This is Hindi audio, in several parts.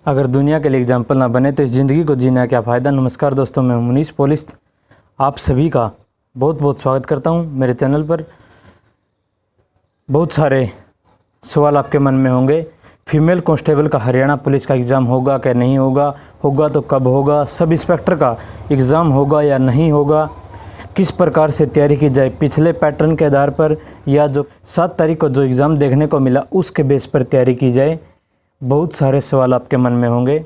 अगर दुनिया के लिए एग्जाम्पल ना बने तो इस ज़िंदगी को जीना क्या फ़ायदा। नमस्कार दोस्तों, मैं मुनीश पोलिस आप सभी का बहुत बहुत स्वागत करता हूं मेरे चैनल पर। बहुत सारे सवाल आपके मन में होंगे। फीमेल कांस्टेबल का हरियाणा पुलिस का एग्ज़ाम होगा क्या नहीं होगा, होगा तो कब होगा, सब इंस्पेक्टर का एग्ज़ाम होगा या नहीं होगा, किस प्रकार से तैयारी की जाए, पिछले पैटर्न के आधार पर या जो 7 तारीख को जो एग्ज़ाम देखने को मिला उसके बेस पर तैयारी की जाए। बहुत सारे सवाल आपके मन में होंगे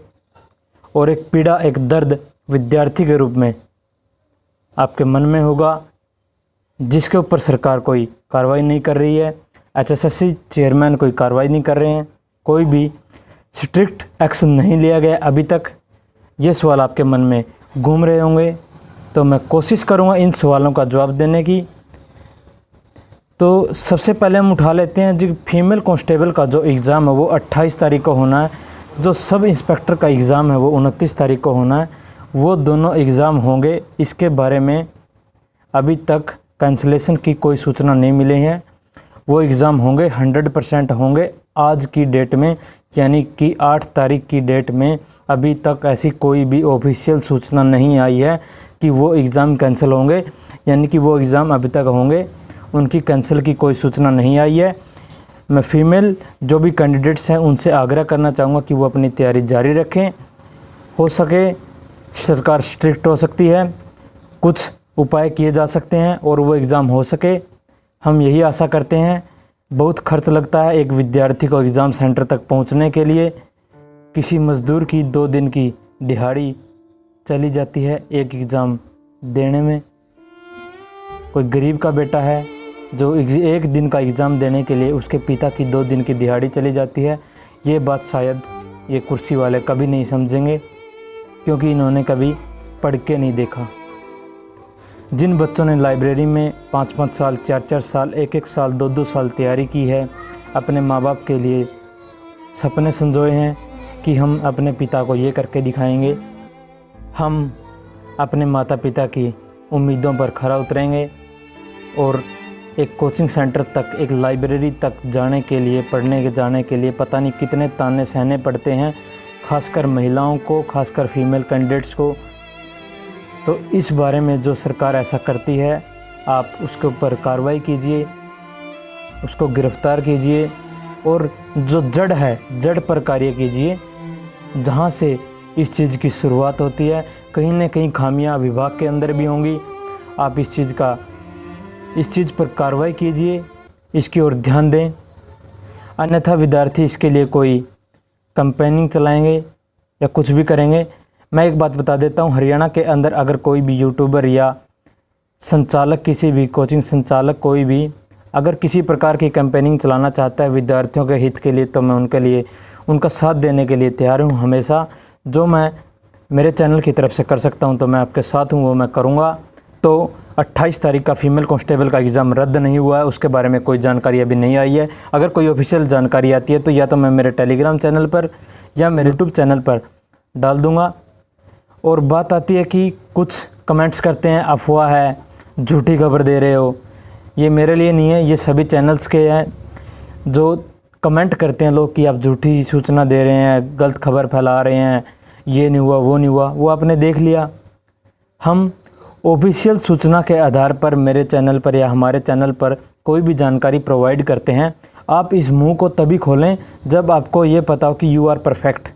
और एक पीड़ा, एक दर्द विद्यार्थी के रूप में आपके मन में होगा, जिसके ऊपर सरकार कोई कार्रवाई नहीं कर रही है। एचएसएससी चेयरमैन कोई कार्रवाई नहीं कर रहे हैं, कोई भी स्ट्रिक्ट एक्शन नहीं लिया गया अभी तक। ये सवाल आपके मन में घूम रहे होंगे, तो मैं कोशिश करूँगा इन सवालों का जवाब देने की। तो सबसे पहले हम उठा लेते हैं जो फीमेल कांस्टेबल का जो एग्ज़ाम है वो 28 तारीख को होना है। जो सब इंस्पेक्टर का एग्ज़ाम है वो 29 तारीख को होना है। वो दोनों एग्ज़ाम होंगे। इसके बारे में अभी तक कैंसिलेशन की कोई सूचना नहीं मिली है। वो एग्ज़ाम होंगे, 100% होंगे आज की डेट में, यानी कि 8 तारीख की डेट में। अभी तक ऐसी कोई भी ऑफिशियल सूचना नहीं आई है कि वो एग्ज़ाम कैंसिल होंगे, यानी कि वो एग्ज़ाम अभी तक होंगे, उनकी कैंसिल की कोई सूचना नहीं आई है। मैं फीमेल जो भी कैंडिडेट्स हैं उनसे आग्रह करना चाहूँगा कि वो अपनी तैयारी जारी रखें। हो सके सरकार स्ट्रिक्ट हो सकती है, कुछ उपाय किए जा सकते हैं और वो एग्ज़ाम हो सके, हम यही आशा करते हैं। बहुत खर्च लगता है एक विद्यार्थी को एग्ज़ाम सेंटर तक पहुंचने के लिए। किसी मज़दूर की 2 दिन की दिहाड़ी चली जाती है एक एग्ज़ाम देने में। कोई गरीब का बेटा है जो 1 दिन का एग्ज़ाम देने के लिए उसके पिता की 2 दिन की दिहाड़ी चली जाती है। ये बात शायद ये कुर्सी वाले कभी नहीं समझेंगे, क्योंकि इन्होंने कभी पढ़ के नहीं देखा। जिन बच्चों ने लाइब्रेरी में 5-5 साल, 4-4 साल, 1-1 साल, 2-2 साल तैयारी की है, अपने माँ बाप के लिए सपने संजोए हैं कि हम अपने पिता को ये करके दिखाएंगे, हम अपने माता पिता की उम्मीदों पर खरा उतरेंगे और एक कोचिंग सेंटर तक, एक लाइब्रेरी तक जाने के लिए, पढ़ने के जाने के लिए पता नहीं कितने ताने सहने पड़ते हैं, खासकर महिलाओं को, खासकर फीमेल कैंडिडेट्स को। तो इस बारे में जो सरकार ऐसा करती है, आप उसके ऊपर कार्रवाई कीजिए, उसको गिरफ्तार कीजिए और जो जड़ है, जड़ पर कार्य कीजिए, जहाँ से इस चीज़ की शुरुआत होती है। कहीं न कहीं खामियां विभाग के अंदर भी होंगी। आप इस चीज़ पर कार्रवाई कीजिए, इसकी ओर ध्यान दें, अन्यथा विद्यार्थी इसके लिए कोई कैंपेनिंग चलाएंगे या कुछ भी करेंगे। मैं एक बात बता देता हूँ, हरियाणा के अंदर अगर कोई भी यूट्यूबर या संचालक, किसी भी कोचिंग संचालक, कोई भी अगर किसी प्रकार की कैंपेनिंग चलाना चाहता है विद्यार्थियों के हित के लिए, तो मैं उनके लिए, उनका साथ देने के लिए तैयार हूँ हमेशा। जो मैं मेरे चैनल की तरफ से कर सकता हूं तो मैं आपके साथ हूं, वो मैं करूंगा। तो 28 तारीख का फीमेल कांस्टेबल का एग्ज़ाम रद्द नहीं हुआ है, उसके बारे में कोई जानकारी अभी नहीं आई है। अगर कोई ऑफिशियल जानकारी आती है तो या तो मैं मेरे टेलीग्राम चैनल पर या मेरे यूट्यूब चैनल पर डाल दूँगा। और बात आती है कि कुछ कमेंट्स करते हैं अफवाह है, झूठी खबर दे रहे हो। ये मेरे लिए नहीं है, ये सभी चैनल्स के हैं। जो कमेंट करते हैं लोग कि आप झूठी सूचना दे रहे हैं, गलत खबर फैला रहे हैं, ये नहीं हुआ, वो नहीं हुआ, वो आपने देख लिया। हम ऑफिशियल सूचना के आधार पर मेरे चैनल पर या हमारे चैनल पर कोई भी जानकारी प्रोवाइड करते हैं। आप इस मुंह को तभी खोलें जब आपको ये पता हो कि यू आर परफेक्ट,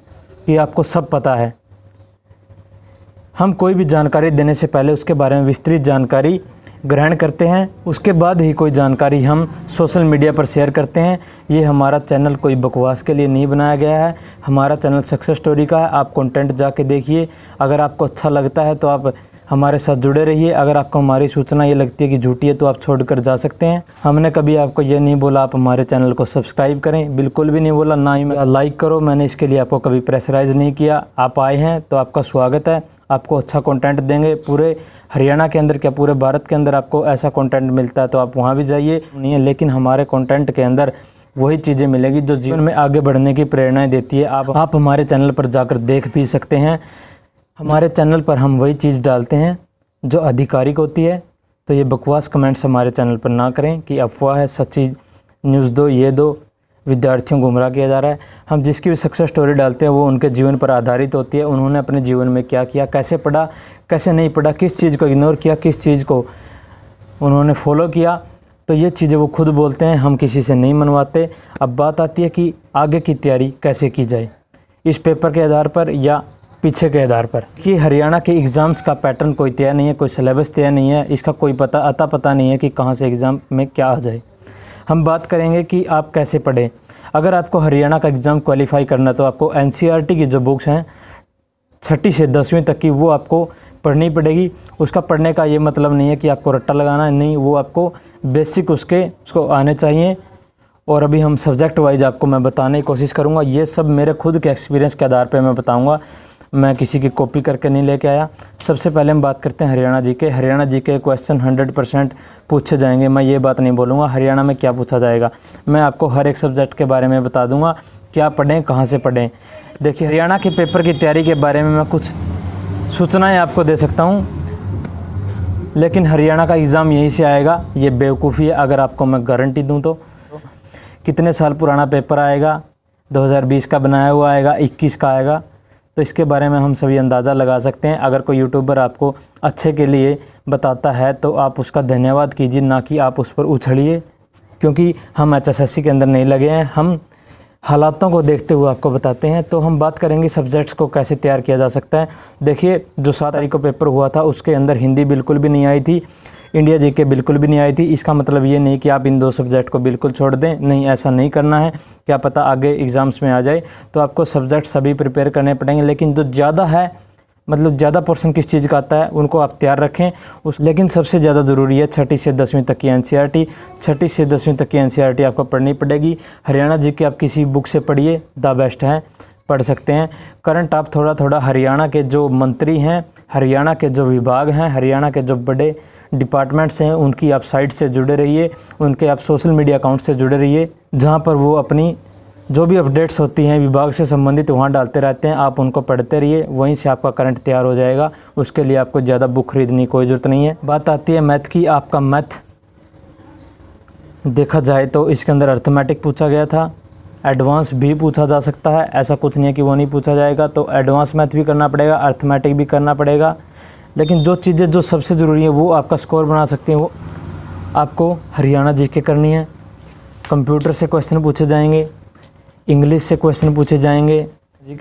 कि आपको सब पता है। हम कोई भी जानकारी देने से पहले उसके बारे में विस्तृत जानकारी ग्रहण करते हैं, उसके बाद ही कोई जानकारी हम सोशल मीडिया पर शेयर करते हैं। ये हमारा चैनल कोई बकवास के लिए नहीं बनाया गया है, हमारा चैनल सक्सेस स्टोरी का है। आप कंटेंट जाके देखिए, अगर आपको अच्छा लगता है तो आप हमारे साथ जुड़े रहिए। अगर आपको हमारी सूचना ये लगती है कि झूठी है तो आप छोड़कर जा सकते हैं। हमने कभी आपको ये नहीं बोला आप हमारे चैनल को सब्सक्राइब करें, बिल्कुल भी नहीं बोला, ना ही लाइक करो। मैंने इसके लिए आपको कभी प्रेशराइज़ नहीं किया। आप आए हैं तो आपका स्वागत है, आपको अच्छा कंटेंट देंगे। पूरे हरियाणा के अंदर क्या पूरे भारत के अंदर आपको ऐसा कंटेंट मिलता है तो आप वहाँ भी जाइए, नहीं है, लेकिन हमारे कंटेंट के अंदर वही चीज़ें मिलेगी जो जीवन में आगे बढ़ने की प्रेरणाएं देती है। आप हमारे चैनल पर जाकर देख भी सकते हैं। हमारे चैनल पर हम वही चीज़ डालते हैं जो आधिकारिक होती है। तो ये बकवास कमेंट्स हमारे चैनल पर ना करें कि अफवाह है, सच्ची न्यूज़ दो, ये दो। विद्यार्थियों को गुमराह किया जा रहा है। हम जिसकी भी सक्सेस स्टोरी डालते हैं वो उनके जीवन पर आधारित होती है। उन्होंने अपने जीवन में क्या किया, कैसे पढ़ा, कैसे नहीं पढ़ा, किस चीज़ को इग्नोर किया, किस चीज़ को उन्होंने फॉलो किया, तो ये चीज़ें वो खुद बोलते हैं, हम किसी से नहीं मनवाते। अब बात आती है कि आगे की तैयारी कैसे की जाए, इस पेपर के आधार पर या पीछे के आधार पर। कि हरियाणा के एग्ज़ाम्स का पैटर्न कोई तैयार नहीं है, कोई सिलेबस तैयार नहीं है, इसका कोई पता नहीं है कि कहाँ से एग्ज़ाम में क्या आ जाए। हम बात करेंगे कि आप कैसे पढ़ें। अगर आपको हरियाणा का एग्ज़ाम क्वालिफाई करना है तो आपको एनसीईआरटी की जो बुक्स हैं 6ठी से 10वीं तक की, वो आपको पढ़नी पड़ेगी। उसका पढ़ने का ये मतलब नहीं है कि आपको रट्टा लगाना है, नहीं, वो आपको बेसिक उसको आने चाहिए। और अभी हम सब्जेक्ट वाइज आपको मैं बताने की कोशिश करूँगा। ये सब मेरे खुद के एक्सपीरियंस के आधार पर मैं बताऊँगा, मैं किसी की कॉपी करके नहीं लेके आया। सबसे पहले हम बात करते हैं Haryana GK. Haryana GK question 100% पूछे जाएंगे। मैं ये बात नहीं बोलूँगा हरियाणा में क्या पूछा जाएगा, मैं आपको हर एक सब्जेक्ट के बारे में बता दूँगा, क्या पढ़ें, कहाँ से पढ़ें। देखिए, हरियाणा के पेपर की तैयारी के बारे में मैं कुछ सूचनाएं आपको दे सकता हूँ, लेकिन हरियाणा का एग्ज़ाम यहीं से आएगा ये बेवकूफ़ी है अगर आपको मैं गारंटी दूँ तो। कितने साल पुराना पेपर आएगा, 2020 का बनाया हुआ आएगा, 21 का आएगा, तो इसके बारे में हम सभी अंदाज़ा लगा सकते हैं। अगर कोई यूट्यूबर आपको अच्छे के लिए बताता है तो आप उसका धन्यवाद कीजिए, ना कि आप उस पर उछलिए, क्योंकि हम एचएसएससी के अंदर नहीं लगे हैं, हम हालातों को देखते हुए आपको बताते हैं। तो हम बात करेंगे सब्जेक्ट्स को कैसे तैयार किया जा सकता है। देखिए, जो 7 तारीख को पेपर हुआ था उसके अंदर हिंदी बिल्कुल भी नहीं आई थी, इंडिया जीके बिल्कुल भी नहीं आई थी। इसका मतलब ये नहीं कि आप इन 2 सब्जेक्ट को बिल्कुल छोड़ दें, नहीं, ऐसा नहीं करना है। क्या पता आगे एग्ज़ाम्स में आ जाए, तो आपको सब्जेक्ट सभी प्रिपेयर करने पड़ेंगे। लेकिन जो ज़्यादा है, मतलब ज़्यादा पोर्शन किस चीज़ का आता है, उनको आप तैयार रखें। लेकिन सबसे ज़्यादा ज़रूरी है 6ठी से 10वीं तक की एनसीईआरटी। 6ठी से 10वीं तक की एनसीईआरटी आपको पढ़नी पड़ेगी। हरियाणा जीके आप किसी बुक से पढ़िए, द बेस्ट है, पढ़ सकते हैं। करंट आप थोड़ा थोड़ा हरियाणा के जो मंत्री हैं, हरियाणा के जो विभाग हैं, हरियाणा के जो बड़े डिपार्टमेंट्स हैं, उनकी आप साइट से जुड़े रहिए, उनके आप सोशल मीडिया अकाउंट से जुड़े रहिए, जहाँ पर वो अपनी जो भी अपडेट्स होती हैं विभाग से संबंधित वहाँ डालते रहते हैं। आप उनको पढ़ते रहिए, वहीं से आपका करंट तैयार हो जाएगा। उसके लिए आपको ज़्यादा बुक खरीदने की कोई ज़रूरत नहीं है। बात आती है मैथ की। आपका मैथ देखा जाए तो इसके अंदर अर्थमेटिक पूछा गया था, एडवांस भी पूछा जा सकता है, ऐसा कुछ नहीं है कि वो नहीं पूछा जाएगा। तो एडवांस मैथ भी करना पड़ेगा, अर्थमेटिक भी करना पड़ेगा। लेकिन जो चीज़ें जो सबसे ज़रूरी है वो आपका स्कोर बना सकती हैं, वो आपको हरियाणा जीके करनी है। कंप्यूटर से क्वेश्चन पूछे जाएंगे, इंग्लिश से क्वेश्चन पूछे जाएंगे।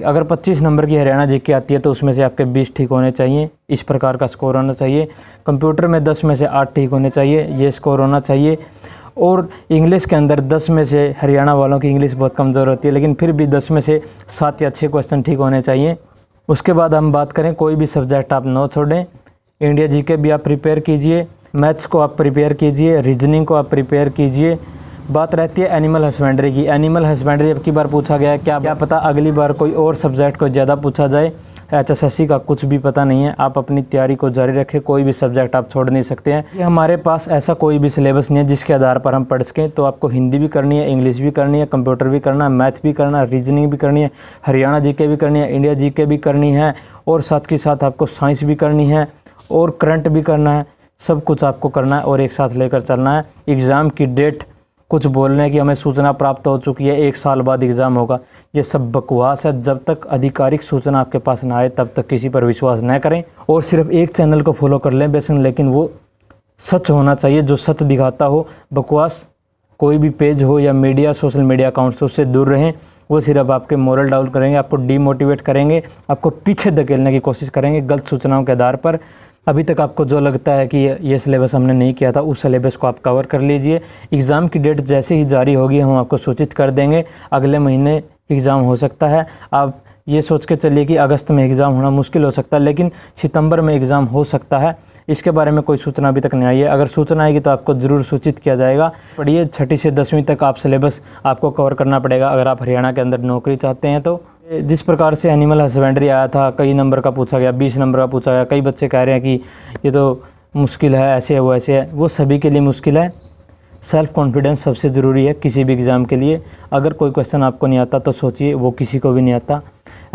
अगर 25 नंबर की हरियाणा जीके आती है तो उसमें से आपके 20 ठीक होने चाहिए, इस प्रकार का स्कोर होना चाहिए। कंप्यूटर में 10 में से 8 ठीक होने चाहिए, ये स्कोर होना चाहिए। और इंग्लिश के अंदर 10 में से, हरियाणा वालों की इंग्लिश बहुत कमज़ोर होती है, लेकिन फिर भी 10 में से 7 या 6 क्वेश्चन ठीक होने चाहिए। उसके बाद हम बात करें, कोई भी सब्जेक्ट आप न छोड़ें। इंडिया जीके भी आप प्रिपेयर कीजिए, मैथ्स को आप प्रिपेयर कीजिए, रीजनिंग को आप प्रिपेयर कीजिए। बात रहती है एनिमल हस्बेंड्री की। एनिमल हस्बेंड्री अब की बार पूछा गया है, क्या पता अगली बार कोई और सब्जेक्ट को ज़्यादा पूछा जाए। एचएसएससी का कुछ भी पता नहीं है, आप अपनी तैयारी को जारी रखें, कोई भी सब्जेक्ट आप छोड़ नहीं सकते हैं। ये हमारे पास ऐसा कोई भी सिलेबस नहीं है जिसके आधार पर हम पढ़ सकें। तो आपको हिंदी भी करनी है, इंग्लिश भी करनी है, कंप्यूटर भी करना है, मैथ भी करना है, रीजनिंग भी करनी है, हरियाणा जीके भी करनी है, इंडिया जीके भी करनी है, और साथ के साथ आपको साइंस भी करनी है और करंट भी करना है। सब कुछ आपको करना है और एक साथ लेकर चलना है। एग्ज़ाम की डेट कुछ बोलने की हमें सूचना प्राप्त हो चुकी है, 1 साल बाद एग्ज़ाम होगा, ये सब बकवास है। जब तक आधिकारिक सूचना आपके पास ना आए तब तक किसी पर विश्वास न करें। और सिर्फ एक चैनल को फॉलो कर लें बेशक, लेकिन वो सच होना चाहिए, जो सच दिखाता हो। बकवास कोई भी पेज हो या मीडिया, सोशल मीडिया अकाउंट से उससे दूर रहें। वो सिर्फ आपके मोरल डाउन करेंगे, आपको डीमोटिवेट करेंगे, आपको पीछे धकेलने की कोशिश करेंगे गलत सूचनाओं के आधार पर। अभी तक आपको जो लगता है कि ये सिलेबस हमने नहीं किया था, उस सिलेबस को आप कवर कर लीजिए। एग्ज़ाम की डेट जैसे ही जारी होगी हम आपको सूचित कर देंगे। अगले महीने एग्ज़ाम हो सकता है। आप ये सोच के चलिए कि अगस्त में एग्ज़ाम होना मुश्किल हो सकता है, लेकिन सितंबर में एग्ज़ाम हो सकता है। इसके बारे में कोई सूचना अभी तक नहीं आई है। अगर सूचना आएगी तो आपको ज़रूर सूचित किया जाएगा। पढ़िए, 6ठी से 10वीं तक आप सिलेबस आपको कवर करना पड़ेगा अगर आप हरियाणा के अंदर नौकरी चाहते हैं तो। जिस प्रकार से एनिमल हस्बेंड्री आया था, कई नंबर का पूछा गया, 20 नंबर का पूछा गया। कई बच्चे कह रहे हैं कि ये तो मुश्किल है, ऐसे है वो ऐसे है। वो सभी के लिए मुश्किल है। सेल्फ़ कॉन्फिडेंस सबसे ज़रूरी है किसी भी एग्ज़ाम के लिए। अगर कोई क्वेश्चन आपको नहीं आता तो सोचिए वो किसी को भी नहीं आता।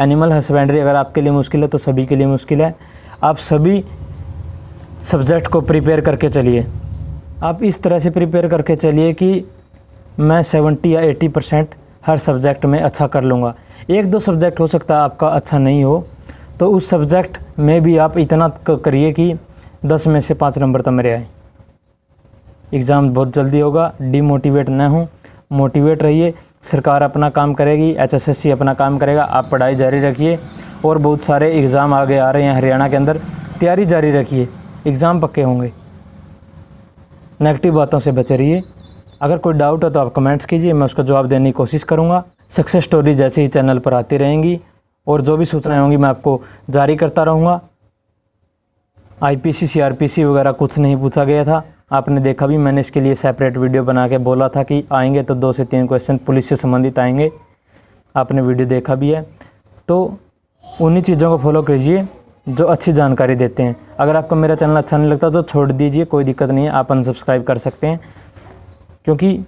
एनिमल हस्बेंड्री अगर आपके लिए मुश्किल है तो सभी के लिए मुश्किल है। आप सभी सब्जेक्ट को प्रिपेयर करके चलिए। आप इस तरह से प्रिपेयर करके चलिए कि मैं 70 या 80% हर सब्जेक्ट में अच्छा कर लूँगा। 1-2 सब्जेक्ट हो सकता है आपका अच्छा नहीं हो, तो उस सब्जेक्ट में भी आप इतना करिए कि 10 में से 5 नंबर तो मेरे आए। एग्ज़ाम बहुत जल्दी होगा, डिमोटिवेट न हो, मोटिवेट रहिए। सरकार अपना काम करेगी, HSSC अपना काम करेगा, आप पढ़ाई जारी रखिए। और बहुत सारे एग्ज़ाम आगे आ रहे हैं हरियाणा के अंदर, तैयारी जारी रखिए, एग्ज़ाम पक्के होंगे। नेगेटिव बातों से बचे रहिए। अगर कोई डाउट हो तो आप कमेंट्स कीजिए, मैं उसका जवाब देने की कोशिश करूँगा। सक्सेस स्टोरी जैसे ही चैनल पर आती रहेंगी और जो भी सूचनाएं होंगी मैं आपको जारी करता रहूँगा। IPC CRPC वगैरह कुछ नहीं पूछा गया था, आपने देखा भी, मैंने इसके लिए सेपरेट वीडियो बना के बोला था कि आएंगे तो 2 से 3 क्वेश्चन पुलिस से संबंधित आएंगे, आपने वीडियो देखा भी है। तो उन्हीं चीज़ों को फॉलो कीजिए जो अच्छी जानकारी देते हैं। अगर आपको मेरा चैनल अच्छा नहीं लगता तो छोड़ दीजिए, कोई दिक्कत नहीं है, आप अनसब्सक्राइब कर सकते हैं। क्योंकि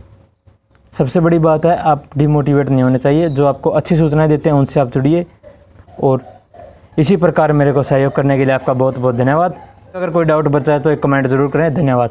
सबसे बड़ी बात है, आप डिमोटिवेट नहीं होने चाहिए। जो आपको अच्छी सूचनाएं देते हैं उनसे आप जुड़िए। और इसी प्रकार मेरे को सहयोग करने के लिए आपका बहुत बहुत धन्यवाद। अगर कोई डाउट बचा है तो एक कमेंट ज़रूर करें। धन्यवाद।